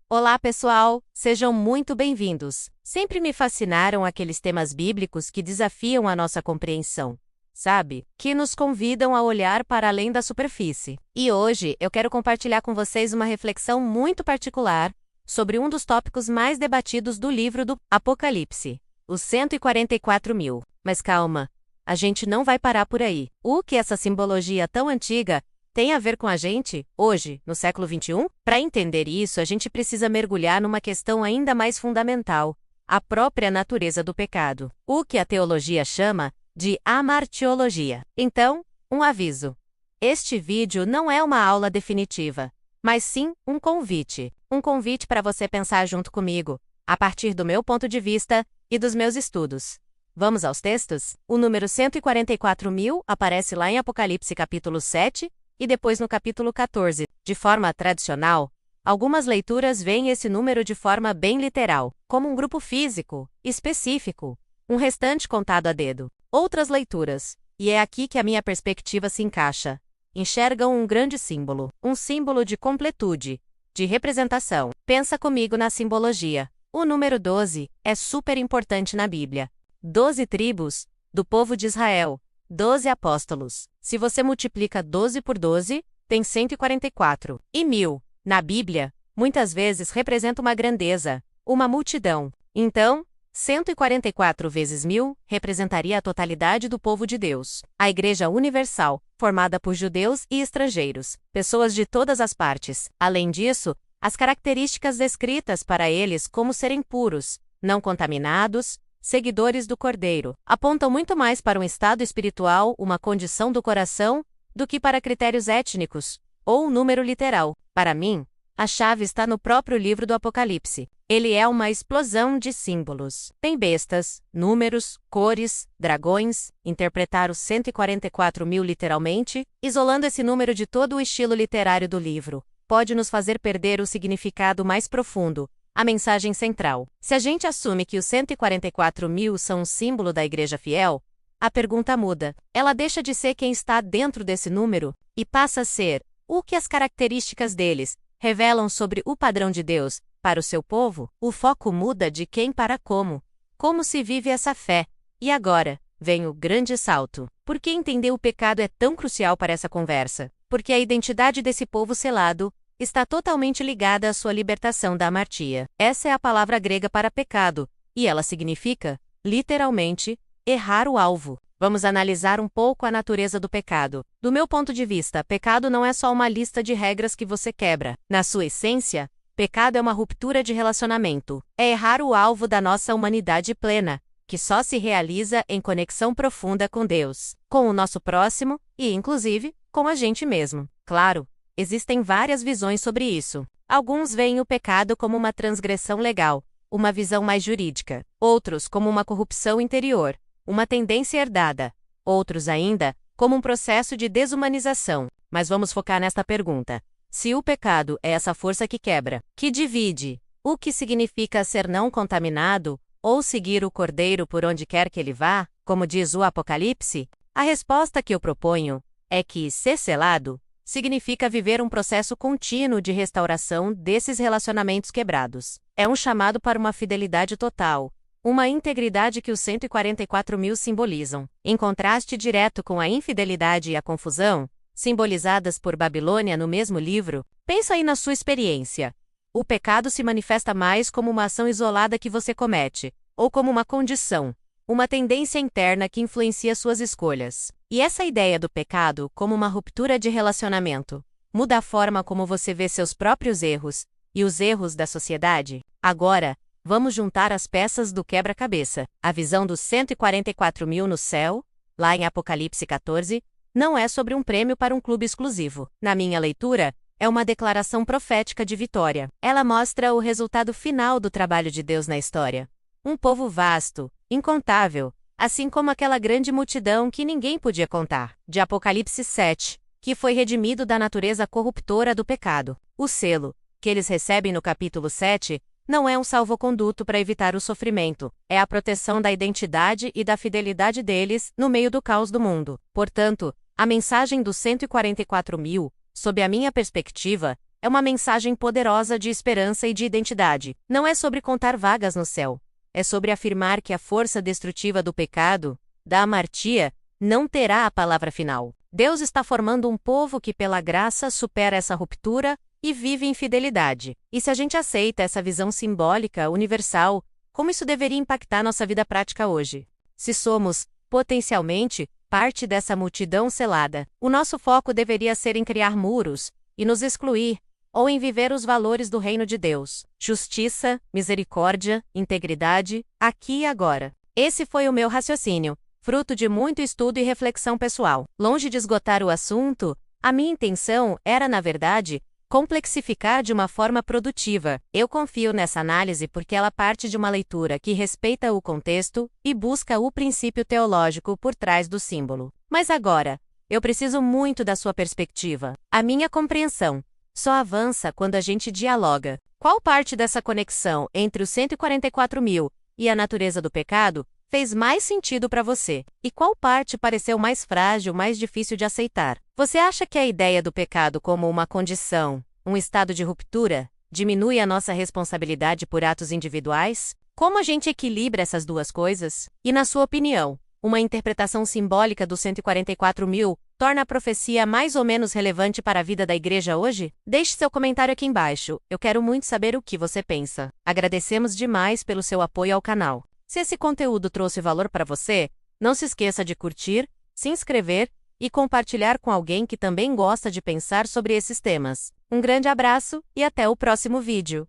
Olá, pessoal! Sejam muito bem-vindos. Sempre me fascinaram aqueles temas bíblicos que desafiam a nossa compreensão, sabe? Que nos convidam a olhar para além da superfície. E hoje eu quero compartilhar com vocês uma reflexão muito particular sobre um dos tópicos mais debatidos do livro do Apocalipse, os 144.000. Mas calma, a gente não vai parar por aí. O que essa simbologia tão antiga tem a ver com a gente, hoje, no século XXI? Para entender isso, a gente precisa mergulhar numa questão ainda mais fundamental: a própria natureza do pecado. O que a teologia chama de amartiologia. Então, um aviso. Este vídeo não é uma aula definitiva, mas sim um convite. Um convite para você pensar junto comigo, a partir do meu ponto de vista e dos meus estudos. Vamos aos textos? O número 144.000 aparece lá em Apocalipse capítulo 7, e depois no capítulo 14. De forma tradicional, algumas leituras veem esse número de forma bem literal, como um grupo físico, específico, um restante contado a dedo. Outras leituras, e é aqui que a minha perspectiva se encaixa, enxergam um grande símbolo, um símbolo de completude, de representação. Pensa comigo na simbologia. O número 12 é super importante na Bíblia. 12 tribos do povo de Israel. 12 apóstolos. Se você multiplica 12 por 12, tem 144. E 1000, na Bíblia, muitas vezes representa uma grandeza, uma multidão. Então, 144 vezes 1000 representaria a totalidade do povo de Deus. A Igreja Universal, formada por judeus e estrangeiros, pessoas de todas as partes. Além disso, as características descritas para eles como serem puros, não contaminados, seguidores do Cordeiro, apontam muito mais para um estado espiritual, uma condição do coração, do que para critérios étnicos, ou um número literal. Para mim, a chave está no próprio livro do Apocalipse. Ele é uma explosão de símbolos. Tem bestas, números, cores, dragões. Interpretar os 144.000 literalmente, isolando esse número de todo o estilo literário do livro, pode nos fazer perder o significado mais profundo, a mensagem central. Se a gente assume que os 144.000 são um símbolo da Igreja fiel, a pergunta muda. Ela deixa de ser quem está dentro desse número e passa a ser o que as características deles revelam sobre o padrão de Deus para o seu povo. O foco muda de quem para como. Como se vive essa fé? E agora vem o grande salto. Por que entender o pecado é tão crucial para essa conversa? Porque a identidade desse povo selado está totalmente ligada à sua libertação da hamartia. Essa é a palavra grega para pecado, e ela significa, literalmente, errar o alvo. Vamos analisar um pouco a natureza do pecado. Do meu ponto de vista, pecado não é só uma lista de regras que você quebra. Na sua essência, pecado é uma ruptura de relacionamento. É errar o alvo da nossa humanidade plena, que só se realiza em conexão profunda com Deus, com o nosso próximo e, inclusive, com a gente mesmo. Claro, existem várias visões sobre isso. Alguns veem o pecado como uma transgressão legal, uma visão mais jurídica. Outros como uma corrupção interior, uma tendência herdada. Outros ainda como um processo de desumanização. Mas vamos focar nesta pergunta. Se o pecado é essa força que quebra, que divide, o que significa ser não contaminado ou seguir o Cordeiro por onde quer que ele vá, como diz o Apocalipse? A resposta que eu proponho é que ser selado significa viver um processo contínuo de restauração desses relacionamentos quebrados. É um chamado para uma fidelidade total, uma integridade que os 144.000 simbolizam. Em contraste direto com a infidelidade e a confusão, simbolizadas por Babilônia no mesmo livro, pensa aí na sua experiência. O pecado se manifesta mais como uma ação isolada que você comete, ou como uma condição, uma tendência interna que influencia suas escolhas. E essa ideia do pecado como uma ruptura de relacionamento muda a forma como você vê seus próprios erros e os erros da sociedade. Agora, vamos juntar as peças do quebra-cabeça. A visão dos 144.000 no céu, lá em Apocalipse 14, não é sobre um prêmio para um clube exclusivo. Na minha leitura, é uma declaração profética de vitória. Ela mostra o resultado final do trabalho de Deus na história. Um povo vasto, incontável, assim como aquela grande multidão que ninguém podia contar. De Apocalipse 7, que foi redimido da natureza corruptora do pecado. O selo, que eles recebem no capítulo 7, não é um salvoconduto para evitar o sofrimento, é a proteção da identidade e da fidelidade deles no meio do caos do mundo. Portanto, a mensagem dos 144.000, sob a minha perspectiva, é uma mensagem poderosa de esperança e de identidade. Não é sobre contar vagas no céu. É sobre afirmar que a força destrutiva do pecado, da amartia, não terá a palavra final. Deus está formando um povo que, pela graça, supera essa ruptura e vive em fidelidade. E se a gente aceita essa visão simbólica, universal, como isso deveria impactar nossa vida prática hoje? Se somos, potencialmente, parte dessa multidão selada, o nosso foco deveria ser em criar muros e nos excluir, ou em viver os valores do reino de Deus: justiça, misericórdia, integridade, aqui e agora. Esse foi o meu raciocínio, fruto de muito estudo e reflexão pessoal. Longe de esgotar o assunto, a minha intenção era, na verdade, complexificar de uma forma produtiva. Eu confio nessa análise porque ela parte de uma leitura que respeita o contexto e busca o princípio teológico por trás do símbolo. Mas agora, eu preciso muito da sua perspectiva. A minha compreensão só avança quando a gente dialoga. Qual parte dessa conexão entre os 144.000 e a natureza do pecado fez mais sentido para você? E qual parte pareceu mais frágil, mais difícil de aceitar? Você acha que a ideia do pecado como uma condição, um estado de ruptura, diminui a nossa responsabilidade por atos individuais? Como a gente equilibra essas duas coisas? E na sua opinião, uma interpretação simbólica dos 144.000 torna a profecia mais ou menos relevante para a vida da igreja hoje? Deixe seu comentário aqui embaixo, eu quero muito saber o que você pensa. Agradecemos demais pelo seu apoio ao canal. Se esse conteúdo trouxe valor para você, não se esqueça de curtir, se inscrever e compartilhar com alguém que também gosta de pensar sobre esses temas. Um grande abraço e até o próximo vídeo.